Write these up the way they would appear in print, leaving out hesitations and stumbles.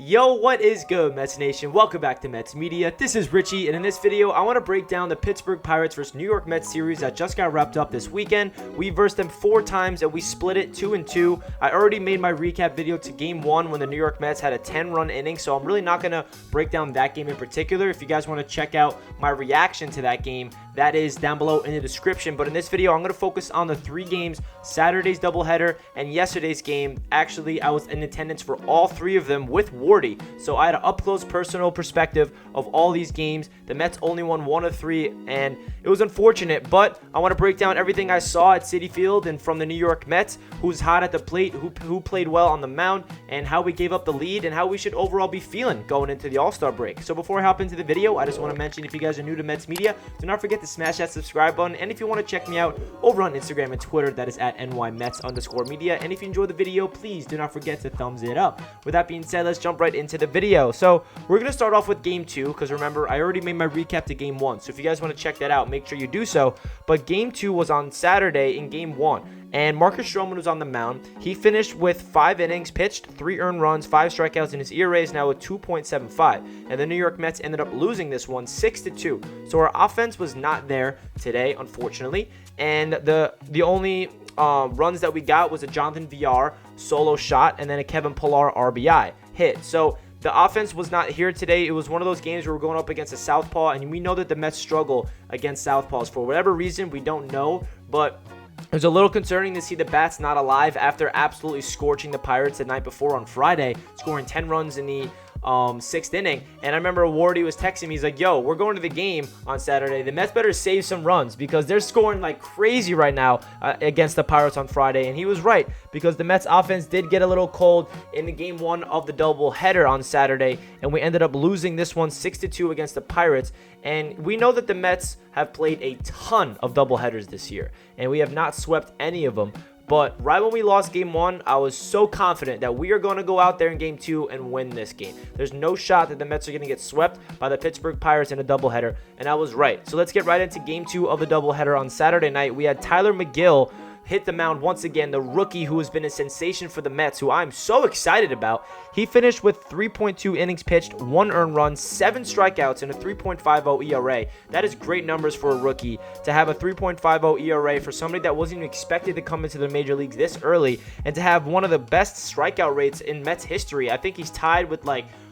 Yo, what is good, Mets Nation? Welcome back to Mets Media. This is Richie, and in this video, I want to break down the Pittsburgh Pirates vs. New York Mets series that just got wrapped up this weekend. We versed them 4 times, and we split it 2-2. I already made my recap video to Game 1 when the New York Mets had a 10-run inning, so I'm really not going to break down that game in particular. If you guys want to check out my reaction to that game, that is down below in the description. But in this video, I'm going to focus on the 3 games, Saturday's doubleheader and yesterday's game. Actually, I was in attendance for all 3 of them with Wardy, so I had an up-close personal perspective of all these games. The Mets only won 1 of 3, and it was unfortunate, but I want to break down everything I saw at Citi Field and from the New York Mets, who's hot at the plate, who played well on the mound, and how we gave up the lead, and how we should overall be feeling going into the All-Star break. So before I hop into the video, I just want to mention, if you guys are new to Mets Media, do not forget to smash that subscribe button, and if you want to check me out over on Instagram and Twitter, that is at NYMets_media, and if you enjoyed the video, please do not forget to thumbs it up. With that being said, let's jump right into the video. So we're going to start off with Game 2, because remember, I already made my recap to Game 1, so if you guys want to check that out, make sure you do so. But Game 2 was on Saturday in Game 1, and Marcus Stroman was on the mound. He finished with 5 innings pitched, 3 earned runs, 5 strikeouts, and his ERA is now at 2.75. And the New York Mets ended up losing this one 6-2. So our offense was not there today, unfortunately. And the only runs that we got was a Jonathan Villar solo shot and then a Kevin Pillar RBI hit. So the offense was not here today. It was one of those games where we're going up against a southpaw, and we know that the Mets struggle against southpaws for whatever reason. We don't know, but it was a little concerning to see the bats not alive after absolutely scorching the Pirates the night before on Friday, scoring 10 runs in the 6th inning. And I remember Wardy was texting me. He's like, yo, we're going to the game on Saturday. The Mets better save some runs because they're scoring like crazy right now against the Pirates on Friday. And he was right, because the Mets offense did get a little cold in the Game 1 of the doubleheader on Saturday, and we ended up losing this one 6-2 against the Pirates. And we know that the Mets have played a ton of doubleheaders this year, and we have not swept any of them. But right when we lost Game 1, I was so confident that we are going to go out there in Game 2 and win this game. There's no shot that the Mets are going to get swept by the Pittsburgh Pirates in a doubleheader, and I was right. So let's get right into Game 2 of the doubleheader on Saturday night. We had Tylor Megill hit the mound once again, the rookie who has been a sensation for the Mets, who I'm so excited about. He finished with 3.2 innings pitched, 1 earned run, 7 strikeouts, and a 3.50 ERA. That is great numbers for a rookie, to have a 3.50 ERA for somebody that wasn't even expected to come into the major leagues this early, and to have one of the best strikeout rates in Mets history. I think he's tied with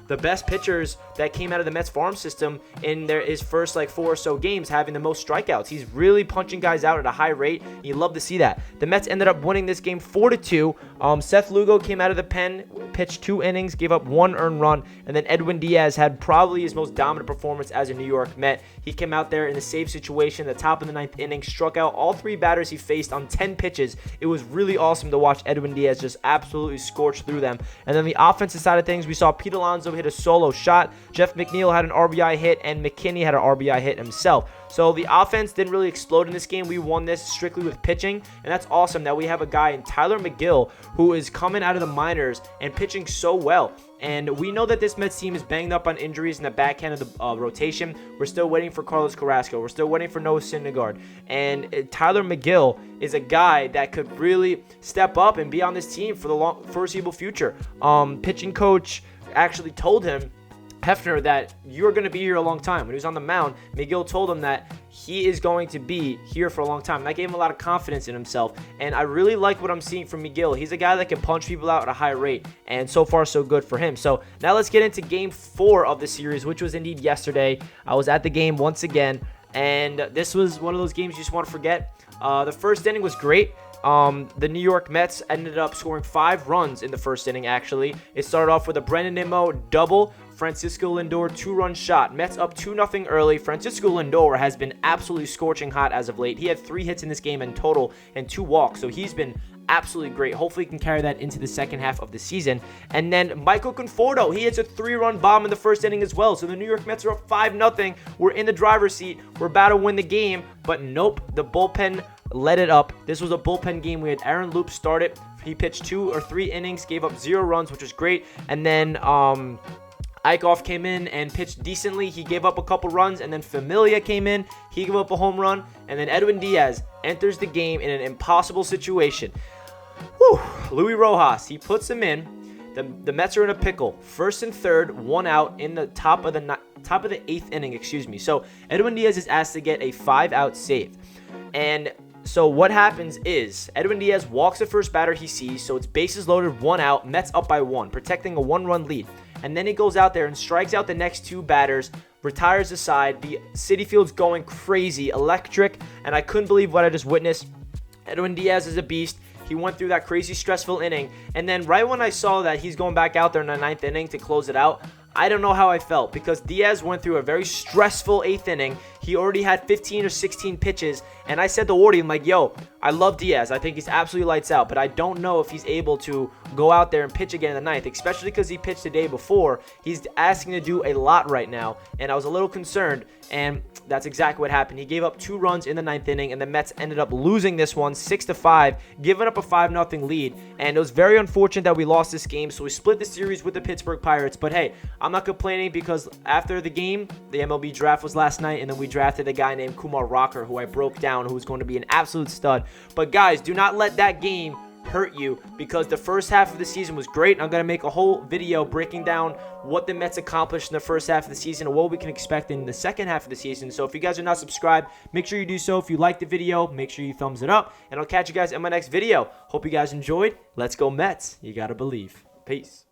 the best pitchers that came out of the Mets farm system in his first 4 or so games, having the most strikeouts. He's really punching guys out at a high rate. You love to see that. The Mets ended up winning this game 4-2. Seth Lugo came out of the pen, pitched 2 innings, gave up 1 earned run, and then Edwin Diaz had probably his most dominant performance as a New York Met. He came out there in the save situation, the top of the 9th inning, struck out all 3 batters he faced on 10 pitches. It was really awesome to watch Edwin Diaz just absolutely scorch through them. And then the offensive side of things, we saw Pete Alonso hit a solo shot, Jeff McNeil had an RBI hit, and McKinney had an RBI hit himself. So the offense didn't really explode in this game. We won this strictly with pitching, and that's awesome that we have a guy in Tylor Megill who is coming out of the minors and pitching so well. And we know that this Mets team is banged up on injuries in the back end of the rotation. We're still waiting for Carlos Carrasco. We're still waiting for Noah Syndergaard. And Tylor Megill is a guy that could really step up and be on this team for the foreseeable future. Pitching coach actually told him, Hefner, that you're going to be here a long time. When he was on the mound, Megill told him that he is going to be here for a long time. And that gave him a lot of confidence in himself. And I really like what I'm seeing from Megill. He's a guy that can punch people out at a high rate. And so far, so good for him. So now let's get into Game 4 of the series, which was indeed yesterday. I was at the game once again. And this was one of those games you just want to forget. The first inning was great. The New York Mets ended up scoring 5 runs in the first inning, actually. It started off with a Brendan Nimmo double, Francisco Lindor 2-run shot. Mets up 2-0 early. Francisco Lindor has been absolutely scorching hot as of late. He had 3 hits in this game in total and 2 walks, so he's been absolutely great. Hopefully he can carry that into the second half of the season. And then Michael Conforto, he hits a 3-run bomb in the first inning as well. So the New York Mets are up 5-0. We're in the driver's seat. We're about to win the game, but nope, the bullpen let it up. This was a bullpen game. We had Aaron Loup started. He pitched 2 or 3 innings, gave up 0 runs, which was great. And then Eichhoff came in and pitched decently. He gave up a couple runs, and then Familia came in. He gave up a home run, and then Edwin Diaz enters the game in an impossible situation. Luis Rojas, he puts him in. The Mets are in a pickle. First and third, 1 out in the top of the 8th inning, excuse me. So Edwin Diaz is asked to get a 5-out save. And so what happens is Edwin Diaz walks the first batter he sees, so it's bases loaded, 1 out, Mets up by 1, protecting a 1-run lead. And then he goes out there and strikes out the next 2 batters, retires the side. The Citi Field's going crazy, electric, and I couldn't believe what I just witnessed. Edwin Diaz is a beast. He went through that crazy stressful inning, and then right when I saw that he's going back out there in the 9th inning to close it out, I don't know how I felt, because Diaz went through a very stressful 8th inning. He already had 15 or 16 pitches, and I said to Wardy, I'm like, yo, I love Diaz. I think he's absolutely lights out, but I don't know if he's able to go out there and pitch again in the 9th, especially because he pitched the day before. He's asking to do a lot right now, and I was a little concerned, and that's exactly what happened. He gave up 2 runs in the 9th inning, and the Mets ended up losing this one 6-5, giving up a 5-0 lead, and it was very unfortunate that we lost this game, so we split the series with the Pittsburgh Pirates, but hey, I'm not complaining, because after the game, the MLB draft was last night, and then we drafted a guy named Kumar Rocker, who I broke down, who's going to be an absolute stud. But guys, do not let that game hurt you, because the first half of the season was great. I'm going to make a whole video breaking down what the Mets accomplished in the first half of the season and what we can expect in the second half of the season. So if you guys are not subscribed, make sure you do so. If you like the video, make sure you thumbs it up, and I'll catch you guys in my next video. Hope you guys enjoyed. Let's go Mets. You got to believe. Peace.